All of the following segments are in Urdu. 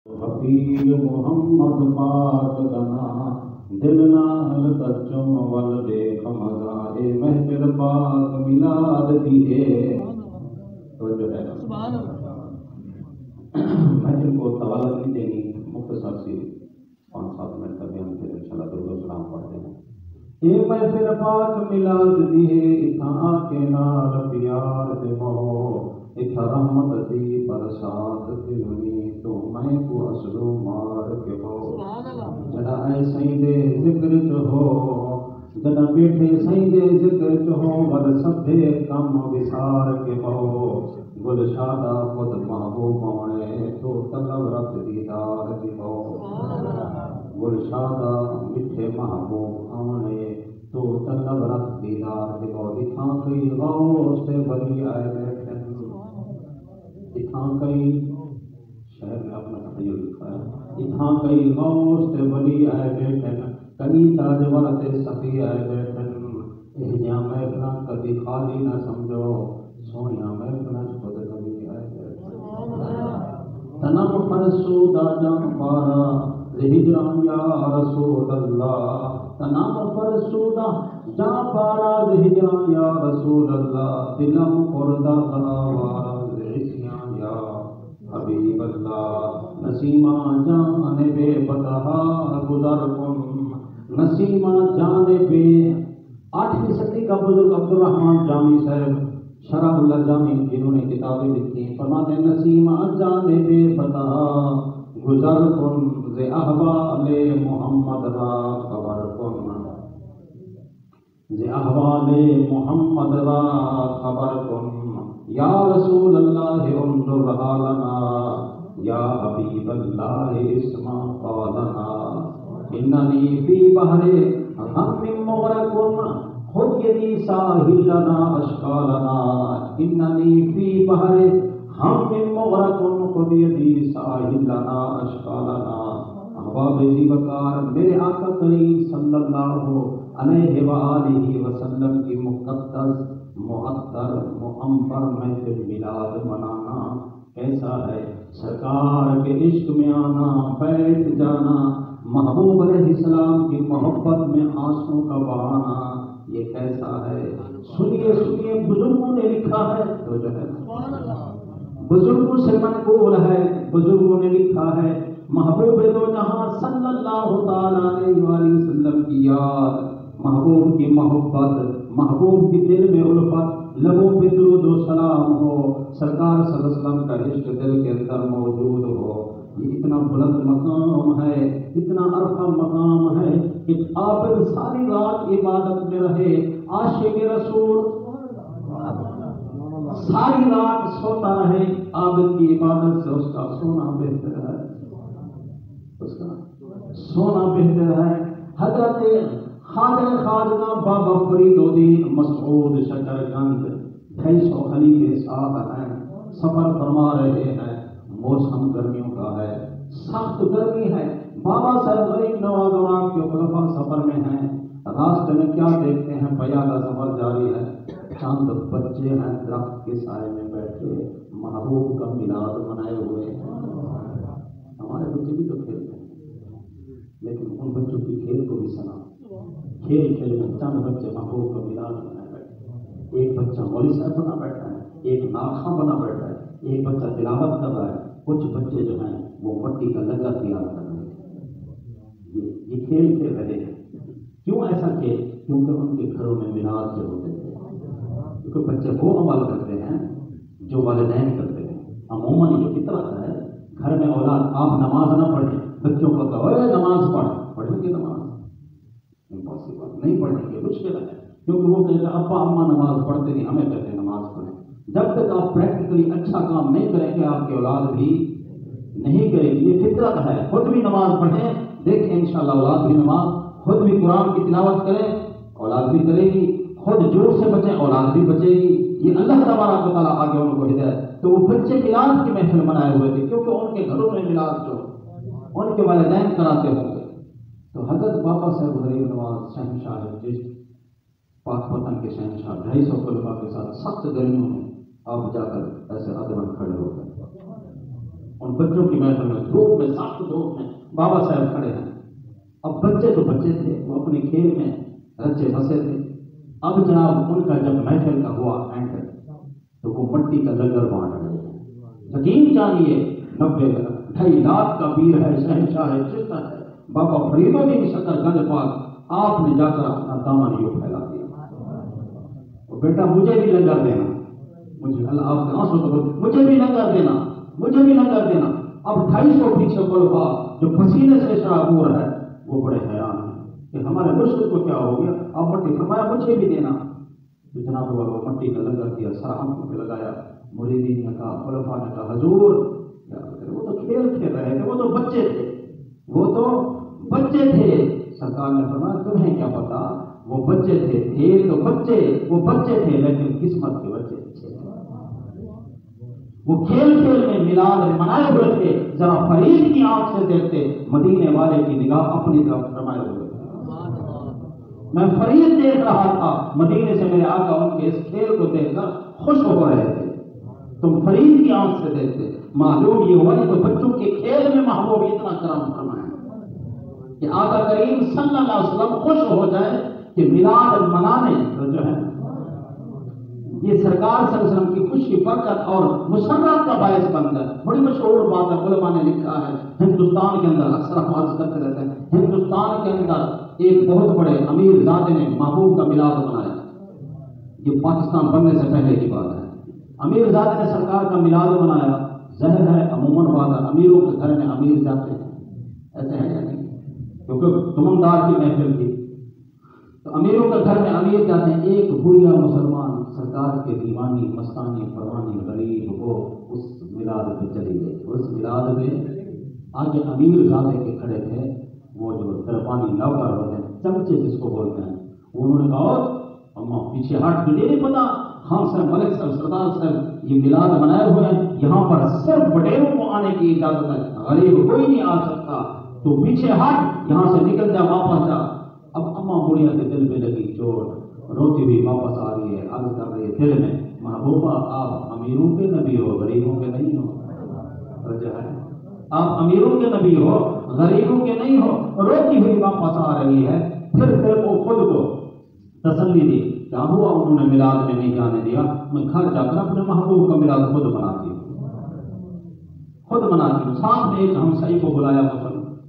حبیب محمد پاک گنا دل نال تچم ول دیکھ مزا اے محفل پاک میلاد دی ہے توجہ ہے سبحان اللہ. محفل کو طوالت نہیں دینی، مختصر سی 5-7 منٹ کا بیان پھر انشاءاللہ درود و سلام پڑھتے ہیں. اے محفل پاک میلاد دی ہے اتھا آ کے نال پیار دے مہو اتھا رحمت دی برسات دی ہونی تو میں کو اصلو مار کے ہو جڑا اے سائیں دے ذکر چ ہو جڑا بیٹھے سائیں دے ذکر چ ہو ود سبھے کم وسار کے ہو گل شادہ خود محبوب ہونے تو طلب رکھ دیدار کے ہو گل شادہ میٹھے محبوب ہونے تو طلب رکھ دیدار کے ہو. اتھاں کئی غوث سے بری آئے بیٹھے اتھاں کئی شہر میں اپنا تخیل لکھا ہے اتھاں کئی غوث سے بری آئے بیٹھے کئی تاجور سے سخی آئے بیٹھے اہجاں محفلاں کبھی خالی نہ سمجھو سونیاں محفلاں خود کبھی آئے بیٹھے تنم فرسودہ جان پارا ہجران یا رسول اللہ تنم فرسودہ جان پارا ہجران یا رسول اللہ دلم پردہ غراوارا حبیب اللہ نسیمہ جان بے بتہا گزر کن نسیمہ جان بے 8ویں صدی کا بزرگ عبدالرحمن جامی صاحب شرح اللہ جامی جنہوں نے کتابیں لکھی ہیں فرماتے ہیں نسیمہ جان بے بتہا گزر کن ز احوال محمد را خبر کن ز احوال محمد را خبر کن یا رسول اللہ انظر حالنا یا حبیب اللہ اسمع قولنا اننی فی بحر غم مغرق خذ یدی ساحل لنا اشکالنا اننی فی بحر غم مغرق خذ یدی ساحل لنا اشکالنا. احباب زی وقار میرے آقا کریم صلی اللہ علیہ وآلہ وسلم کی مقدس معطر معمر محفل میلاد منانا کیسا ہے؟ سرکار کے عشق میں آنا بیٹھ جانا محبوب علیہ السلام کی محبت میں آنسوں کا بہانا یہ کیسا ہے؟ سنیے سنیے بزرگوں نے لکھا ہے تو جو ہے بزرگوں سے منقول ہے بزرگوں نے لکھا ہے محبوب دو جہاں صلی اللہ تعالیٰ علیہ وآلہ وسلم کی یاد محبوب کی محبت محبوب کی دل میں الفت لبوں پہ درود و سلام ہو سرکار صلی اللہ علیہ وسلم کا عشق دل کے اندر موجود ہو. یہ اتنا بلند مقام ہے اتنا عرفہ مقام ہے کہ عابد ساری رات عبادت میں رہے عاشق رسول ساری رات سوتا رہے عابد کی عبادت سے اس کا سونا بہتر ہے اس کا سونا بہتر ہے. حضرت خواجہ خواجہ بابا فرید الدین مسعود شکرگند 250 خلیفے صاحب ہیں سفر فرما رہے ہیں موسم گرمیوں کا ہے سخت گرمی ہے بابا صاحب غریب نواز اور آپ کے خلفاء سفر میں ہیں راستے میں کیا دیکھتے ہیں پیادہ سفر جاری ہے چند بچے ہیں درخت کے سائے میں بیٹھے محبوب کا میلاد منائے ہوئے ہیں. ہمارے بچے بھی تو کھیلتے ہیں لیکن ان بچوں کی کھیل کو بھی سنا کھیل کھیل میں چند بچے محبوب کا میلاد بنائے بیٹھے ایک بچہ مولوی صاحب بنا بیٹھا ہے ایک ناخواں بنا بیٹھا ہے ایک بچہ تلاوت کر رہا ہے کچھ بچے جو ہیں وہ مٹی کا لگا تیار کر رہے ہیں. یہ کھیل کھیل رہے ہیں. کیوں ایسا کھیل؟ کیونکہ ان کے گھروں میں میلاد جو ہوتے تھے کیونکہ بچے وہ عمل کرتے ہیں جو والدین کرتے ہیں. عموماً یہ فطرت ہے گھر میں اولاد آپ نماز نہ پڑھیں بچوں کو کہو نماز پڑھیں گے نماز امپاسبل نہیں پڑھیں گے مشکل ہے کیونکہ وہ کہتے ہیں ابا اماں نماز پڑھتے نہیں ہمیں کہتے ہیں نماز پڑھیں. جب تک آپ پریکٹیکلی اچھا کام نہیں کریں گے آپ کی اولاد بھی نہیں کرے گی. یہ فطرت ہے. خود بھی نماز پڑھیں دیکھیں انشاءاللہ اولاد بھی نماز خود بھی قرآن کی تلاوت کریں اولاد بھی کرے گی. خود جھوٹ سے بچیں اولاد بھی بچے گی. یہ اللہ تبارک و تعالیٰ آگے ان کو ہدایت. تو وہ بچے میلاد کی محفل منائے ہوئے تھے کیونکہ ان کے گھروں میں میلاد جو ان کے والدین کراتے ہوں گے. تو حضرت بابا صاحب غریب نواز شہنشاہ جس پاک وطن کے شہنشاہ 250 خلفاء کے ساتھ سخت گرمیوں میں آپ جا کر ایسے ادبن کھڑے ہو گئے ان بچوں کی محفل میں دھوپ میں سخت دھوپ میں بابا صاحب کھڑے ہیں. اب بچے تو بچے تھے، وہ اپنے کھیل میں رچے بسے تھے. اب جناب ان کا جب محفل کا ہوا اینڈ تو وہ مٹی کا لنگر بانٹ رہے ہیں. یقین جانیے 2.5 لاکھ کا پیر ہے، شہنشاہ ہے، چشتہ ہے بابا فرید الدین شکر گنج پاک. آپ نے جا کر اپنا دامن یوں پھیلا دیا، اور بیٹا مجھے بھی لنگر دینا، مجھے اللہ آپ کے آنسو تو مجھے بھی لنگر دینا، مجھے بھی لنگر دینا. اب 250 پیچھے بڑھا جو پسینے سے شرابور ہے وہ بڑے حیران ہیں کہ ہمارے مرشد کو کیا ہو گیا. آپ مٹی فرمایا مجھے بھی دینا. تو جناب وہ مٹی کا لنگر دیا، سر ہم پہ لگایا. مریدین نے کہا، خلفاء نے کہا حضور وہ تو کھیل کھیل رہے تھے، وہ تو بچے تھے، وہ تو بچے تھے. سرکار نے فرمایا تمہیں کیا پتا، وہ بچے تھے تو بچے، وہ بچے تھے لیکن قسمت کے بچے تھے. وہ کھیل کھیل میں میلاد منائے ہوئے تھے. ذرا فرید کی آنکھ سے دیکھتے، مدینے والے کی نگاہ اپنی طرف فرمائے ہوئے تھے. میں فرید دیکھ رہا تھا، مدینے سے میرے آقا ان کے اس کھیل کو دیکھ کر خوش ہو رہے تھے. تم فرید کی آنکھ سے دیکھتے. معلوم یہ ہوا تو بچوں کے کھیل میں محبوب اتنا کرم فرمایا کہ آقا کریم صلی اللہ علیہ وسلم خوش ہو جائے کہ میلاد منانے جو ہے یہ سرکار صلی اللہ علیہ وسلم کی خوشی برکت اور مسرت کا باعث بن گیا. بڑی مشہور بات ہے، علماء نے لکھا ہے ہندوستان کے اندر، اکثر ہم عرض کرتے رہتے ہیں، ہندوستان کے اندر ایک بہت بڑے امیر زادے نے محبوب کا میلاد منایا. یہ پاکستان بننے سے پہلے کی بات ہے. امیر زادے نے سرکار کا میلاد منایا. ظاہر ہے عموماً بات ہے امیروں کے گھر میں امیر جاتے ہیں، ایسے ہے یا نہیں؟ کیونکہ تمندار کی محفل تھی تو امیروں کے گھر میں امیر جاتے ہیں. ایک بڑھیا مسلمان سرکار کے دیوانی مستانی پروانی غریب وہ اس میلاد پہ چلی گئی. اس میلاد میں آگے امیر زادے کے کھڑے تھے وہ جو دربانی نوکر ہوتے ہیں، چمچے جس کو بولتے ہیں. انہوں نے کہا اما پیچھے ہٹ تجھے نہیں پتا، خان صاحب ملک صاحب سردار صاحب یہ میلاد منائے ہوئے ہیں، یہاں پر صرف بڑیروں کو آنے کی اجازت ہے، غریب کوئی نہیں آ سکتا، تو پیچھے ہٹ، یہاں سے نکل جا، واپس جا. اب اما بڑھیا کے دل میں لگی چوٹ، روتی ہوئی واپس آ رہی ہے، عرض کر رہی ہے دل میں محبوبہ آپ امیروں کے نبی ہو، غریبوں کے نہیں ہو. آپ امیروں کے نبی ہو، غریبوں کے نہیں ہو. روتی ہوئی واپس آ رہی ہے. پھر وہ خود کو تسلی دی. کیا ہوا؟ انہوں نے میلاد میں نہیں جانے دیا، میں گھر جا کر اپنے محبوب کا میلاد خود مناتی ہوں، خود مناتی ہوں. ساتھ میں ایک ہمسائی کو بلایا،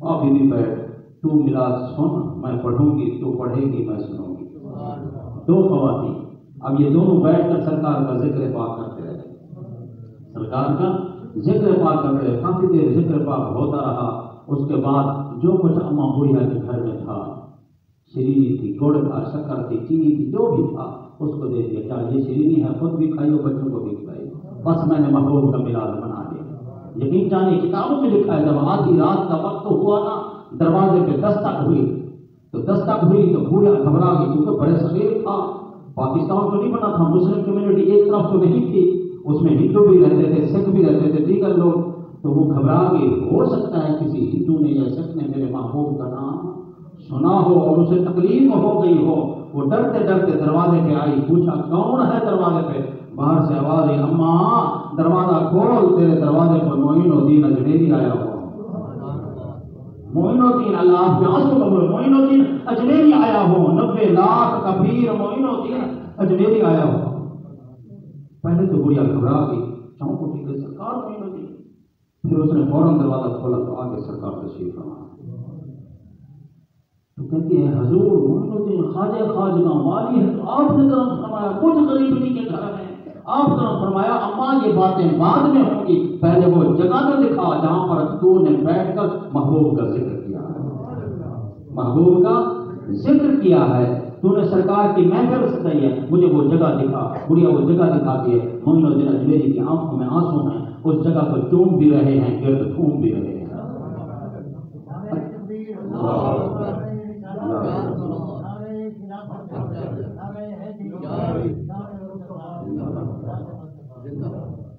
آپ بھی بیٹھ، تو میلاد سن، میں پڑھوں گی، تو پڑھے گی، میں سنوں گی. 2 خواتین. اب یہ دونوں بیٹھ کر سرکار کا ذکر پاک کرتے رہے، سرکار کا ذکر پاک کرتے رہے. کافی دیر ذکر پاک ہوتا رہا. اس کے بعد جو کچھ اما بڑھیا کے گھر میں تھا، شیرینی تھی، گڑ تھا، شکر تھی، چینی تھی، جو بھی تھا اس کو دے دیا. کیا یہ شیرینی ہے؟ خود بھی کھائیو، بچوں کو بھی کھلائیو. بس میں نے محبوب کا میلاد بنا دیا. یقین جانیے کتابوں میں لکھا ہے جب آدھی رات کا وقت ہوا نا، دروازے پہ دستک ہوئی تو بوڑھا گھبرا گئی، کیونکہ بڑے صغیر تھا. پاکستان تو نہیں بنا تھا، مسلم کمیونٹی ایک طرف تو نہیں تھی، اس میں ہندو بھی رہتے تھے، سکھ بھی رہتے تھے، دیگر لوگ. تو وہ گھبرا گئی. ہو سکتا ہے کسی ہندو نے یا سکھ نے میرے محبوب کا نام سنا ہو اور اسے تکلیف ہو گئی ہو. وہ ڈرتے ڈرتے دروازے پہ آئی، پوچھا کون ہے دروازے پہ؟ باہر سے آواز آئی، اماں دروازہ کھول، تیرے دروازے پر معین الدین اجمیری آیا ہوا. معین الدین، اللہ آپ کے آنسو قبول، معین الدین اجمیری آیا ہو. 90 لاکھ کا پیر معین الدین اجمیری آیا ہو. پہلے تو گڑیا گھبرا گئی، چونک اٹھی کہ سرکار معین الدین. پھر اس نے فوراً دروازہ کھولا تو آگے سرکار تشریف فرما. تو کہتی ہے حضور معین الدین خواجہ خواجگاں والی ہے، تو آپ نے کرم فرمایا، کچھ غریبنی کے گھر میں آپ کرم فرمایا. اماں یہ باتیں بعد میں ہوں گی، پہلے وہ جگہ تو دکھا جہاں پر تو نے بیٹھ کر محبوب کا ذکر کیا ہے، محبوب کا ذکر کیا ہے، تو نے سرکار کی محفل سجائی ہے، مجھے وہ جگہ دکھا. بڑھیا وہ جگہ دکھاتی ہے. معین الدین اجمیری کی آنکھوں میں آنسو ہیں، اس جگہ کو چوم بھی رہے ہیں، گرد گھوم بھی رہے ہیں.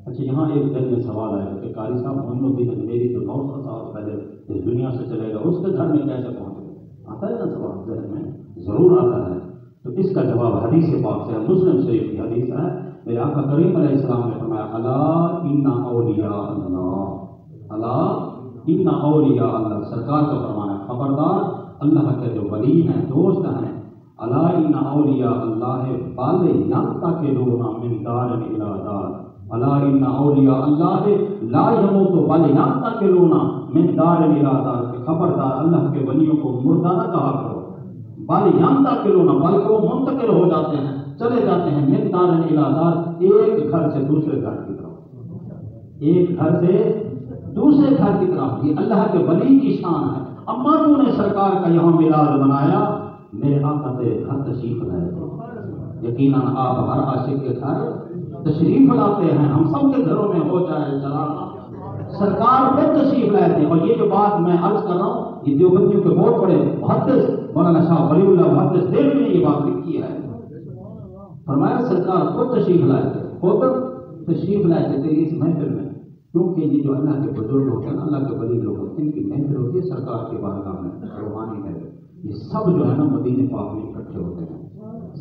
اچھا، یہاں ایک دل میں سوال آیا کہ قاری صاحب معین الدین اجمیری تو 900 سال پہلے اس دنیا سے چلے گا، اس کے گھر میں کیسے پہنچے؟ آتا ہے نا سوال ذہن میں، ضرور آتا ہے. تو اس کا جواب حدیث پاک سے ہے، مسلم شریف کی حدیث ہے. میرے آقا کریم علیہ السلام نے فرمایا، الا ان اولیاء اللہ اللہ ان اولیاء اللہ، سرکار کا فرمان ہے، خبردار اللہ کے جو ولی ہیں، دوست ہیں، اللہ ان اولیاء اللہ بال ینتقلون من دار الی دار، اللہ ان اولیاء اللہ لا یموت بل ینتقلون من دار الی دار، کہ خبردار اللہ کے ولیوں کو مردہ نہ کہا کرو، بل ینتقلون، بلکہ وہ منتقل ہو جاتے ہیں، چلے جاتے ہیں، من دار الی دار، ایک گھر سے دوسرے گھر کی طرف، ایک گھر سے دوسرے گھر کی طرف، یہ اللہ کے ولی کی شان ہے۔ اما تو نے سرکار کا یہاں میلاد منایا، میرے آقا تیرے گھر تشریف لائے تھے، یقیناً آپ ہر عاشق کے گھر تشریف لاتے ہیں، ہم سب کے گھروں میں ہو جائے چلانا، سرکار خود تشریف لائے تھے۔ اور یہ جو بات میں عرض کر رہا ہوں، یہ دیوبندیوں کے بہت بڑے محدث مولانا شاہ ولی اللہ محدث دہلوی نے یہ بات لکھی ہے، فرمایا سرکار خود تشریف لائے تھے، خود تشریف لائے تھے تیری اس محفل میں، کیونکہ یہ جو اللہ کے بزرگ ہوتے ہیں، اللہ کے ولی لوگ ہوتے ہیں، ان کی محفل ہوتی ہے سرکار کے بارگاہ میں، روحانی ہے، یہ سب جو ہے نا مدینے پاک میں اکٹھے ہوتے ہیں،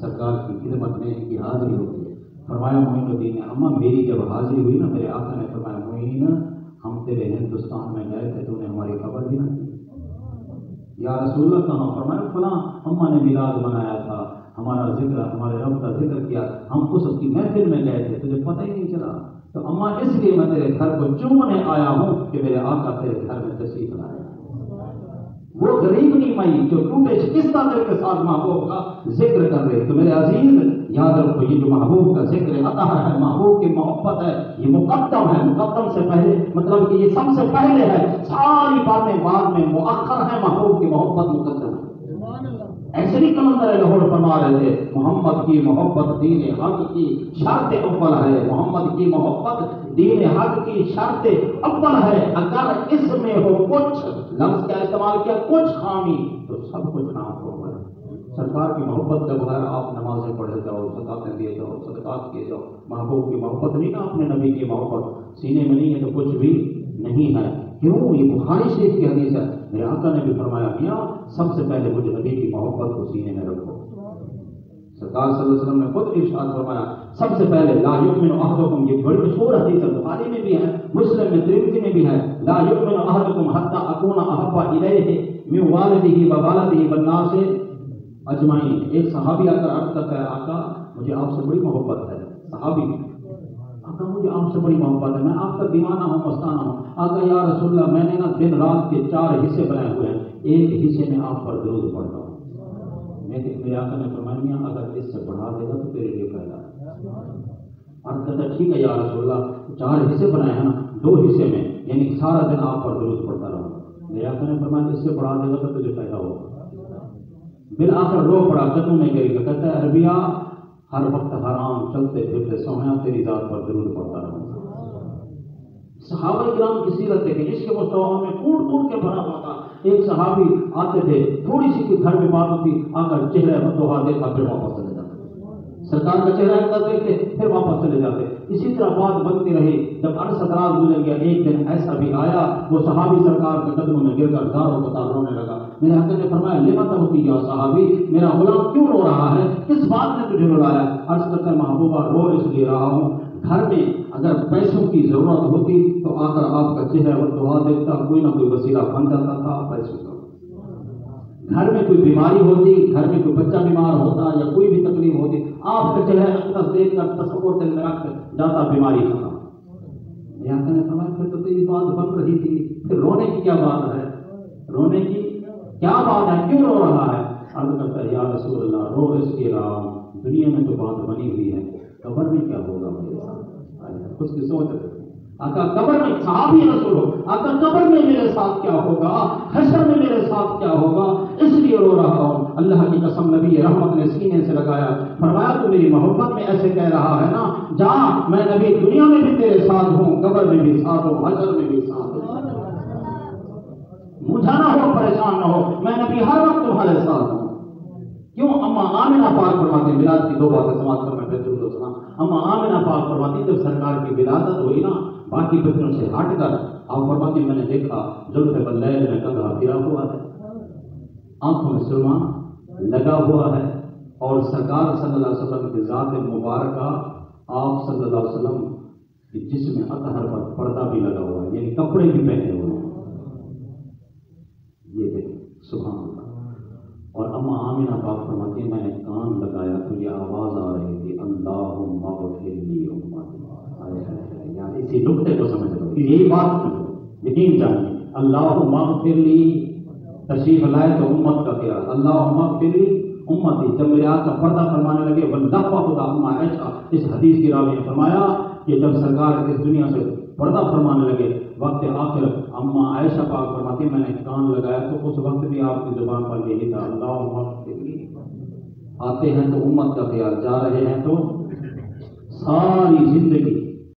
سرکار کی خدمت میں ان کی حاضری ہوتی ہے۔ فرمایا معین الدین نے، اما میری جب حاضری ہوئی نا، میرے آقا نے فرمایا معین ہم تیرے ہندوستان میں گئے تھے، تو نے ہماری خبر بھی نہ کی، یا رسول اللہ کہاں؟ فرمایا فلاں اما نے میلاد منایا تھا، ہمارا ذکر، ہمارے رب کا ذکر کیا، ہم اس کی محفل میں گئے تھے، تجھے پتہ ہی نہیں چلا، تو اما اس لیے میں تیرے گھر کو چومنے آیا ہوں کہ میرے آقا تیرے گھر میں تشریف لائے۔ وہ غریب نہیں مئی جو ٹوٹے شکستہ دل کے ساتھ محبوب کا ذکر کر رہے، تو میرے عزیز یاد رکھو، یہ جو محبوب کا ذکر ہے، عطا ہے، محبوب کی محبت ہے، یہ مقدم ہے، مقدم سے پہلے، مطلب کہ یہ سب سے پہلے ہے، ساری باتیں بعد میں مؤخر ہے، محبوب کی محبت مقدم ہے۔ ایسے نہیں کلندر لاہور فرما رہے تھے، محمد کی محبت دین حق کی شرط اول ہے، محمد کی محبت دین حق کی شرط اول ہے، اگر اس میں ہو کچھ، لفظ کیا استعمال کیا، کچھ خامی، تو سب کچھ نام ہو گیا۔ سرکار کی محبت کے بغیر آپ نمازیں پڑھے جاؤ، زکاتیں دیے جاؤ، صدقات کیے جاؤ، محبوب کی محبت نہیں نا، اپنے نبی کی محبت سینے میں نہیں ہے تو کچھ بھی نہیں ہے۔ کیوں؟ یہ بخاری شریف کی حدیث ہے، میرے آقا نے بھی فرمایا میاں سب سے پہلے مجھے نبی کی محبت کو سینے میں رکھو۔ سرکار صلی اللہ علیہ وسلم نے خود ارشاد فرمایا سب سے پہلے لا یؤمن احدکم، یہ بڑی مشہور حدیث ہے، بخاری میں بھی ہے، مسلم میں، ترمذی میں بھی ہے، لا یؤمن احدکم حتی اکون احب الیہ من والدہ ووالدہ والناس اجمعین۔ ایک صحابی آ کر عرض کرتا ہے آقا مجھے آپ سے بڑی محبت ہے، صحابی آقا مجھے آپ سے بڑی محبت ہے، میں آپ کا دیوانہ ہوں، مستانہ ہوں۔ آقا یا رسول اللہ میں نے نا دن رات کے 4 حصے بنائے ہوئے ہیں، ایک حصے میں آپ پر درود پڑھتا ہوں۔ میرے آقا نے فرمایا اگر اس سے بڑھا دے گا تو تیرے لیے فائدہ ہے۔ عرض کرتا ٹھیک ہے یا رسول اللہ 4 حصے بنائے ہیں نا، 2 حصے میں، یعنی سارا دن آپ پر درود پڑھتا رہوں۔ میرے آقا نے فرمایا اس سے بڑھا دے گا تو تجھے فائدہ ہوگا۔ بالآخر رو پڑا، قدموں میں گری گا، کہتا ہے عربیہ ہر وقت حرام چلتے پھرتے سویا تیری ذات پر درود پڑتا رہوں۔ صحابہ کرام کی سیرت ہے کہ جس کے مستویٰ میں کوٹ کوٹ کے بھرا ہوا تھا۔ ایک صحابی آتے تھے، تھوڑی سی کوئی گھر میں بات ہوتی، آ کر چہرہ متوہا دیکھا پھر واپس چلے جاتے، سرکار کا چہرہ ایک دیکھتے پھر واپس چلے جاتے۔ اسی طرح بات بنتی رہی، جب عرصہ دراز گزر گیا، ایک دن ایسا بھی آیا وہ صحابی سرکار کے قدموں میں گر کر دار و قطار رونے لگا۔ میرے آقا نے فرمایا لما تبکی یا صحابی، میرا غلام کیوں رو رہا ہے، کس بات نے تجھے رلایا؟ عرض کرتا ہے محبوبہ رو اس لیے رہا ہوں، گھر میں اگر پیسوں کی ضرورت ہوتی تو آ کر آپ کا چہرہ اور دعا دیکھتا، کوئی نہ کوئی وسیلہ بن جاتا تھا پیسوں کا۔ گھر میں کوئی بیماری ہوتی، گھر میں کوئی بچہ بیمار ہوتا یا کوئی بھی تکلیف ہوتی، آپ کا چہرہ اقدس دیکھ کر تصور دل میں رکھ جاتا بیماری ختم۔ میرے آقا نے فرمایا پھر تو تیری بات بن رہی تھی، پھر رونے کی کیا بات ہے، رونے کی کیا بات ہے، کیوں رو رہا ہے؟ عرض کرتا ہے یا رسول اللہ رو اس کے رہا ہوں، دنیا میں تو بات بنی ہوئی ہے، قبر میں کیا ہوگا میرے ساتھ، اس کی سوچ رکھیں۔ آقا قبر میں، صحابی رسول ہو، آقا قبر میں میرے ساتھ کیا ہوگا، حشر میں میرے ساتھ کیا ہوگا، اس لیے رو رہا ہوں۔ اللہ کی قسم نبی رحمت نے سینے سے لگایا، فرمایا تو میری محبت میں ایسے کہہ رہا ہے نا، جا میں نبی دنیا میں بھی تیرے ساتھ ہوں، قبر میں بھی ساتھ ہوں، حشر میں بھی ساتھ ہوں، مجھا نہ ہو پریشان نہ ہو، میں نبی ہر وقت تمہارے ساتھ ہوں۔ کیوں؟ اما آمنہ پاک فرماتے ہیں، میلاد کی 2 باتیں سماعت کر میں پھر درود و سلام۔ اما آمنہ پاک فرماتی جب سرکار کی ولادت ہوئی نا، باقی بچوں سے ہٹ کر آپ فرماتی میں نے دیکھا زلف باللیل میں کندھا پھرا ہوا ہے، آنکھوں میں سرما لگا ہوا ہے، اور سرکار صلی اللہ علیہ وسلم کی ذات مبارکہ آپ صلی اللہ علیہ وسلم کہ جس میں اطہر پر پردہ بھی لگا ہوا ہے، یعنی کپڑے بھی پہنے ہوئے ہیں. یہ دیکھ سبحان اللہ. اور اما آمنہ پاک فرماتی ہیں میں نے کان لگایا تو یہ آواز آ رہی تھی اللہم اغفر لی امتی. یعنی اسی نقطے کو سمجھ لو، یہی بات یقین جانیے. اللہم اغفر لی تشریف لائے تو امت کا کیا، اللہم اغفر لی امتی. جب میرے آقا پردہ فرمانے لگے واللہ خدا اما عائشہ، اس حدیث کی راوی نے فرمایا کہ جب سرکار اس دنیا سے پردہ فرمانے لگے وقت آخر اما عائشہ پاک فرماتی میں نے کان لگایا تو اس وقت بھی آپ کی زبان پر یہی تھا اللہم اغفر لی. آتے ہیں تو امت کا خیال، جا رہے ہیں تو ساری زندگی